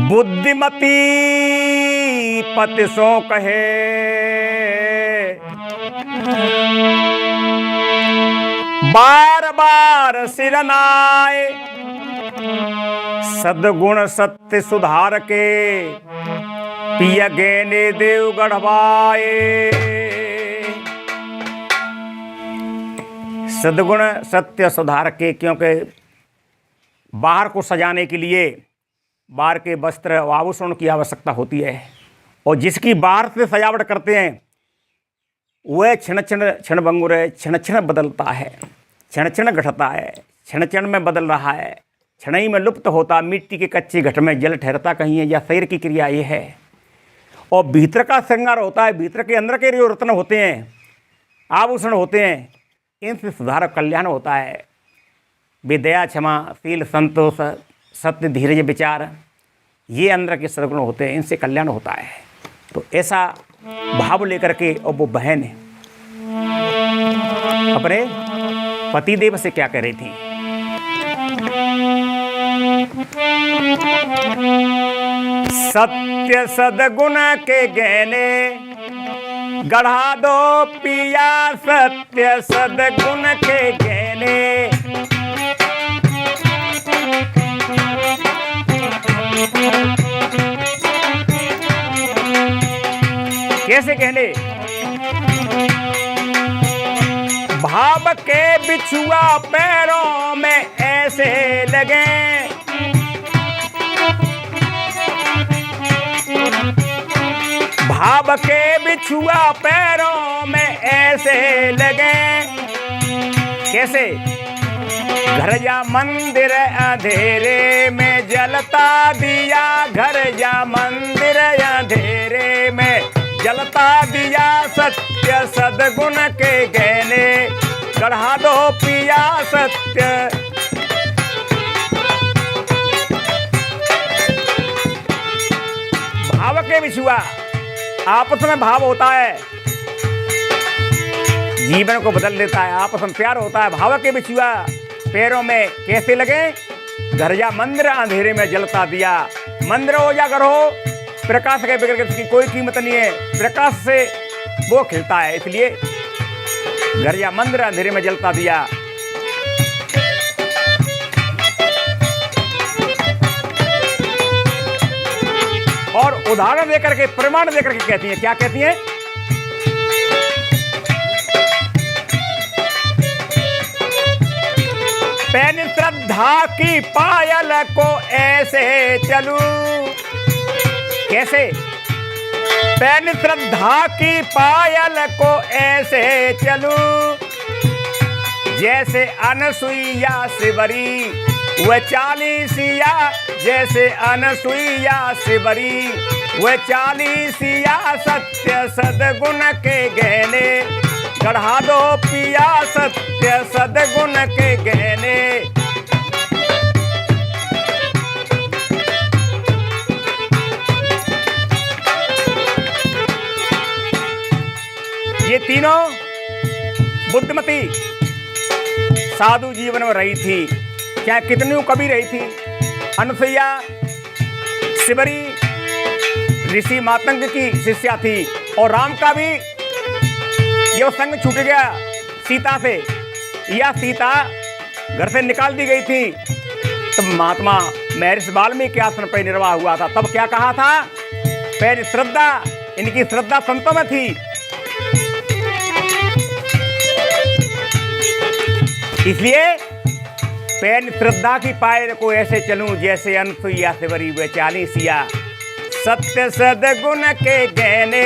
बुद्धिमती पति सो कहे, बार बार सिर नाए, सद्गुण सत्य सुधार के, पिया गेने देव गढ़वाए। सद्गुण सत्य सुधार के, क्योंकि बाहर को सजाने के लिए बाहर के वस्त्र आभूषण की आवश्यकता होती है, और जिसकी बाहर से सजावट करते हैं वह क्षण क्षण क्षणभंगुर है, क्षण क्षण बदलता है, क्षण क्षण घटता है, क्षण क्षण में बदल रहा है, क्षण ही में लुप्त होता। मिट्टी के कच्चे घट में जल ठहरता कहीं है, या शरीर की क्रिया ये है। और भीतर का श्रृंगार होता है, भीतर के अंदर के जो रत्न होते हैं, आभूषण होते हैं, इनसे सुधार कल्याण होता है। विद्या क्षमा शील संतोष सत्य धीरज विचार, ये अंदर के सद्गुण होते हैं, इनसे कल्याण होता है। तो ऐसा भाव लेकर के और वो बहन अपने पतिदेव से क्या कह रही थी? सत्य सद्गुण के गहने गढ़ा दो पिया, सत्य सद्गुण के गहने। कैसे कहने? भाव के बिछुआ पैरों में ऐसे लगे, भाव के बिछुआ पैरों में ऐसे लगे। कैसे? घर या मंदिर अंधेरे में जलता दिया, घर या मंदिर अंधेरे में जलता दिया, सत्य सद्गुण के गहने गढ़ा दो पिया, सत्य। भाव के बिछुआ, आपस में भाव होता है, जीवन को बदल देता है, आपस में प्यार होता है। भाव के बिछुआ पैरों में कैसे लगे? घर या मंदिर अंधेरे में जलता दिया। मंदिर हो या घर हो, प्रकाश के बगैर इसकी कोई कीमत नहीं है, प्रकाश से वो खिलता है। इसलिए घर या मंदिर अंधेरे में जलता दिया। और उदाहरण देकर के, प्रमाण देकर के कहती हैं, क्या कहती हैं? पैन श्रद्धा की पायल को ऐसे चलूं। कैसे? पैन श्रद्धा की पायल को ऐसे चलूं, जैसे अनसुईया शिवरी वह चालीसिया, जैसे अनसुईया शिवरी वह चालीसिया, सत्य सद्गुण के गहने गढ़ा दो पिया, सत्य सद्गुण के गहने। ये तीनों बुद्धिमती साधु जीवन में रही थी। क्या कितनी कभी रही थी? अनसुईया शिवरी ऋषि मातंग की शिष्या थी, और राम का भी यह संग छूट गया सीता से, या सीता घर से निकाल दी गई थी। तब महात्मा महर्षि वाल्मीकि के आसन पर निर्वाह हुआ था। तब क्या कहा था? पहले श्रद्धा, इनकी श्रद्धा संतों में थी। इसलिए पैन श्रद्धा की पायल को ऐसे चलूं, जैसे अनसुईया शिवरी वे चालीसिया, सत्य सद्गुण के गहने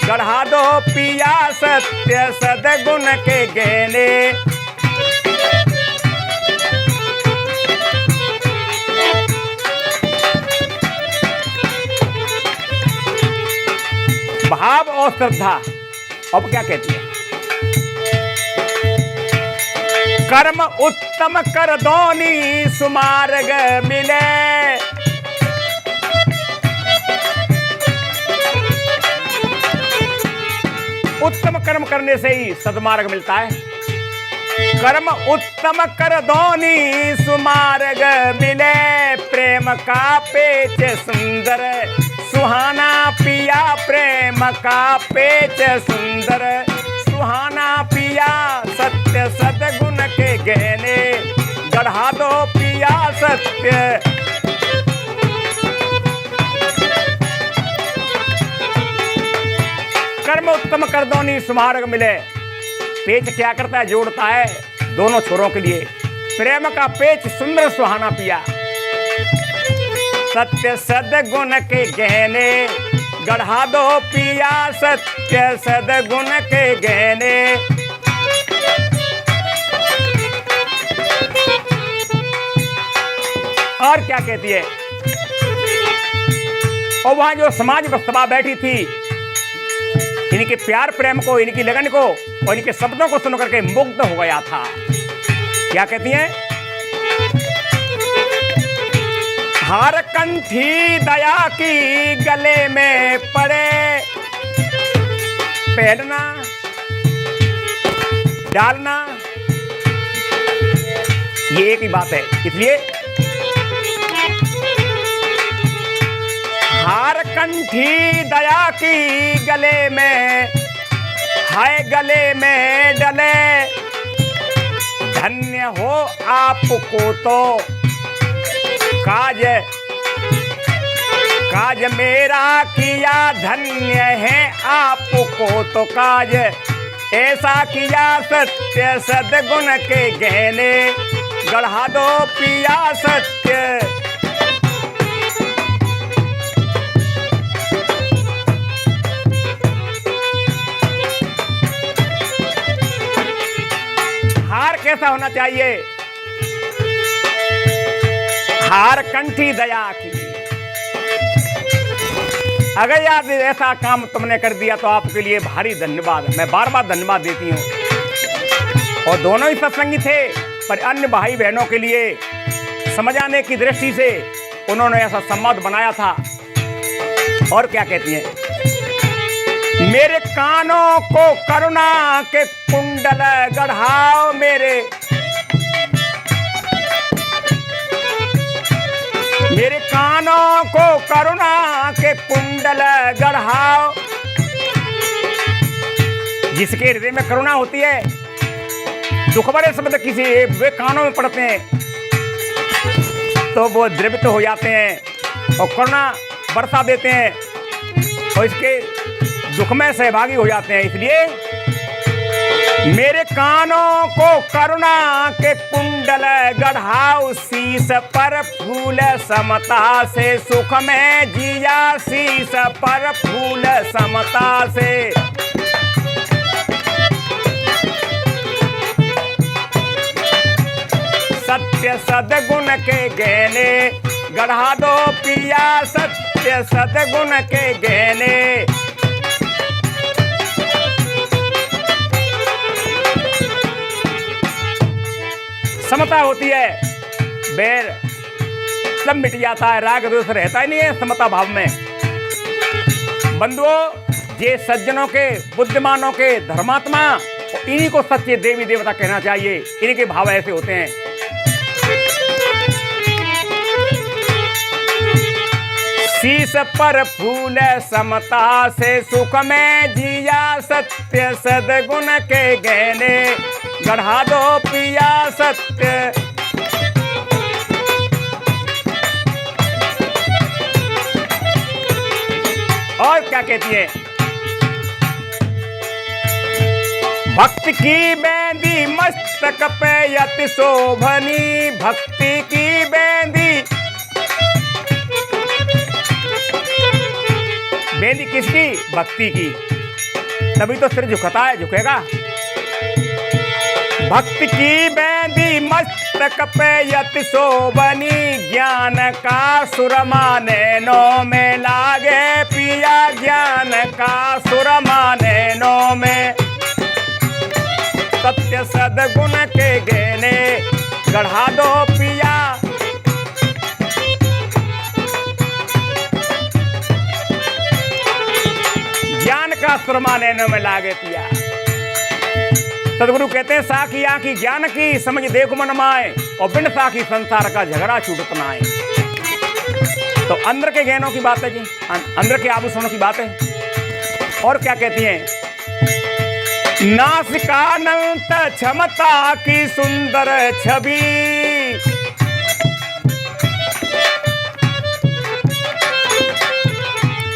गढ़ा दो पिया, सत्य सद्गुण के गहने। भाव और श्रद्धा। अब क्या कहती है? कर्म उत्तम कर दोनी सुमार्ग मिले, उत्तम कर्म करने से ही सद्मार्ग मिलता है। कर्म उत्तम कर दोनी सुमार्ग मिले, प्रेम प्रेम का पेच सुंदर, सुहाना पिया प्रेम का पेच सुंदर, सुहाना पिया सत्य सदगुण के गहने, गढ़ा दो पिया सत्य। कर्म उत्तम कर दोनी सुमार्ग मिले। पेच क्या करता है? जोड़ता है दोनों छोरों के लिए। प्रेम का पेच सुंदर सुहाना पिया, सत्य सदगुण के गहने, गढ़ा दो पिया सत्य सदगुण के गहने। और क्या कहती है? और वहां जो समाज सभा बैठी थी, इनके प्यार प्रेम को, इनकी लगन को और इनके शब्दों को सुनकर के मुग्ध हो गया था। क्या कहती हैं? हार कंठी दया की गले में पड़े, पहनना डालना ये एक ही बात है। इसलिए हार कंठी दया की गले में है, गले में डले, धन्य हो आपको तो काज, काज मेरा किया, धन्य है आपको तो काज, ऐसा किया सत्य सदगुण के गहने, गढ़ा दो पिया सत्य। हार कैसा होना चाहिए? हार कंठी दया की। अगर याद ऐसा काम तुमने कर दिया तो आपके लिए भारी धन्यवाद, मैं बार बार धन्यवाद देती हूँ। और दोनों ही सत्संगी थे, पर अन्य भाई बहनों के लिए समझाने की दृष्टि से उन्होंने ऐसा संवाद बनाया था। और क्या कहती हैं? मेरे कानों को करुणा के कुंडल गढ़ाओ, मेरे कानों को करुणा के कुंडल गढ़ाओ। जिसके हृदय में करुणा होती है, दुख भरे शब्द किसी वे कानों में पड़ते हैं तो वो द्रवित हो जाते हैं और करुणा बरसा देते हैं और इसके दुख में सहभागी हो जाते हैं। इसलिए मेरे कानों को करुणा के कुंडल गढ़ाओ, शीस पर फूल समता से सुख में जिया, शीस पर फूल समता से। सत्य सदगुण के गहने, गढ़ा दो पिया सत्य सदगुण के गहने। समता होती है, बैर सब मिट जाता है, राग द्वेष रहता ही नहीं है समता भाव में। बंधुओं, ये सज्जनों के, बुद्धिमानों के, धर्मात्मा, इन्हीं को सच्चे देवी देवता कहना चाहिए। इन्हीं के भाव ऐसे होते हैं। शीस पर फूल समता से सुख में जिया, सत्य सदगुण के गहने, गढ़ा दो पिया सत्य। और क्या कहती है? भक्ति की बेंदी मस्तक पे अति शोभनी, भक्ति की बेंदी। बेंदी किसकी? भक्ति की। तभी तो सिर झुकता है, झुकेगा। भक्ति की बेंदी मस्तक पे अति शोभनी, ज्ञान का सुरमा नैनों में लागे पिया, ज्ञान का सुरमा नैनों में। सत्य सदगुण के गहने, गढ़ा दो पिया। ज्ञान का सुरमा नैनों में लागे पिया। सदगुरु कहते हैं, साखी आंखी ज्ञान की, समझ देखो मन माए, और बिन साखी संसार का झगड़ा छूटत ना आए। तो अंदर के गहनों की बात है जी, अंदर के आभूषणों की बात है। और क्या कहती हैं, नासिकानंत क्षमता की सुंदर छवि,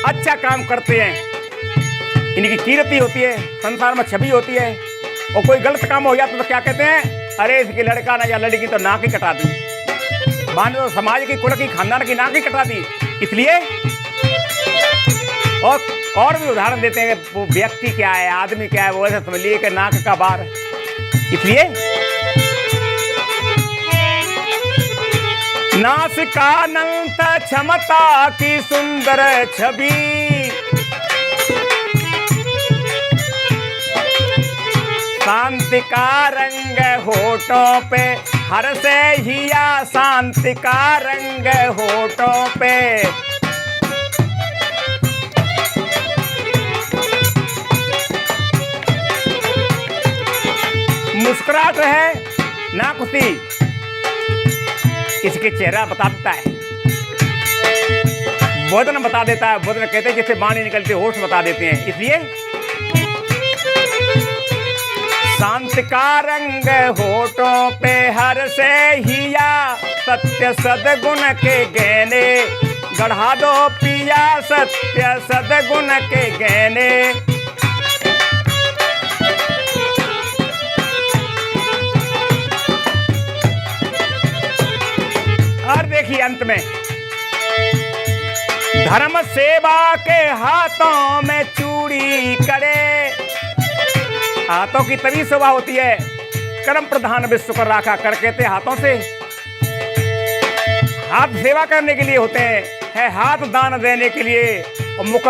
अच्छा काम करते हैं, इनकी कीर्ति होती है, संसार में छवि होती है। और कोई गलत काम हो जाता तो क्या कहते हैं, अरे इसकी लड़का ना या लड़की तो नाक ही कटा दी, बांध तो समाज की, कुल की, खानदान की नाक ही कटा दी। इसलिए और भी उदाहरण देते हैं, वो व्यक्ति क्या है, आदमी क्या है, वो ऐसे समझ लिए कि नाक का बार। इसलिए नासिकानंत क्षमता की सुंदर छवि, शांति का रंग होठों पे, हर से हिया शांति का रंग होठों पे, मुस्कुराहट है ना खुशी, इसके चेहरा बता देता है, बदन बता देता है, बदन कहते हैं जिससे वाणी निकलती होठ बता देते हैं। इसलिए शांति का रंग होठों पे, हर से हिया सत्य सदगुण के गहने, गढ़ा दो पिया सत्य सदगुण के गहने। और देखिए अंत में, धर्म सेवा के हाथों में चूड़ी करे, हाथों की तभी शोभा होती है, कर्म प्रधान विश्व कर राखा कर कहते हाथों से। हाथ सेवा करने के लिए होते हैं, है हाथ दान देने के लिए। और मुख,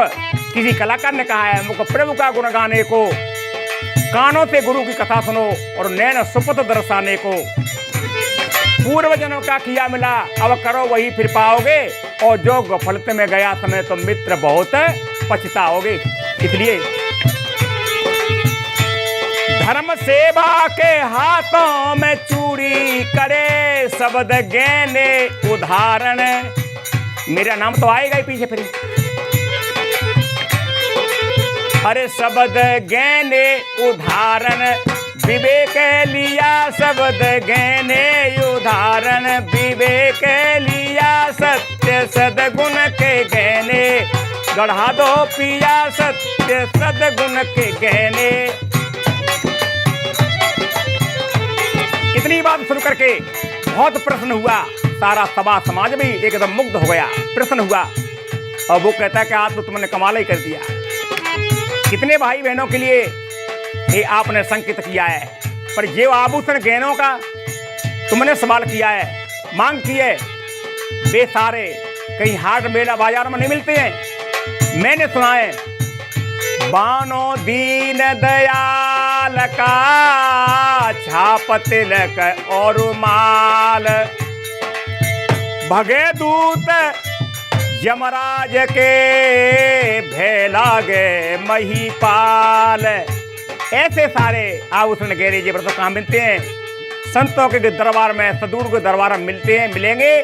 किसी कलाकार ने कहा है, मुख प्रभु का गुण गाने को, कानों से गुरु की कथा सुनो, और नैन सुपथ दर्शाने को। पूर्व जन्म का किया मिला, अब करो वही फिर पाओगे, और जो गफलत में गया समय तो मित्र बहुत पछताओगे। इसलिए धर्म सेवा के हाथों में चूड़ी करे, शब्द गहने उदाहरण, मेरा नाम तो आएगा ही पीछे फिर, अरे शब्द गहने उदाहरण, विवेक लिया शब्द गहने उदाहरण, विवेक लिया सत्य सदगुण के गहने, गढ़ा दो पिया सत्य सदगुण के गहने। इतनी बात सुन करके बहुत प्रश्न हुआ, सारा सभा समाज भी एकदम मुग्ध हो गया, प्रश्न हुआ। और वो कहता है कि आज तो तुमने कमाल ही कर दिया, कितने भाई बहनों के लिए ये आपने संकेत किया है, पर ये आभूषण गहनों का तुमने सवाल किया है, मांग की है, वे सारे कहीं हाट मेला बाजार में नहीं मिलते हैं। मैंने सुना है बानो दीन दयाल का छाप तिलक और माल, भगे दूत यमराज के भेलागे महीपाल। ऐसे सारे आभूषण गहने जेवर तो कहाँ मिलते हैं, संतों के दरबार में, सदगुरु के दरबार में मिलते हैं, मिलेंगे।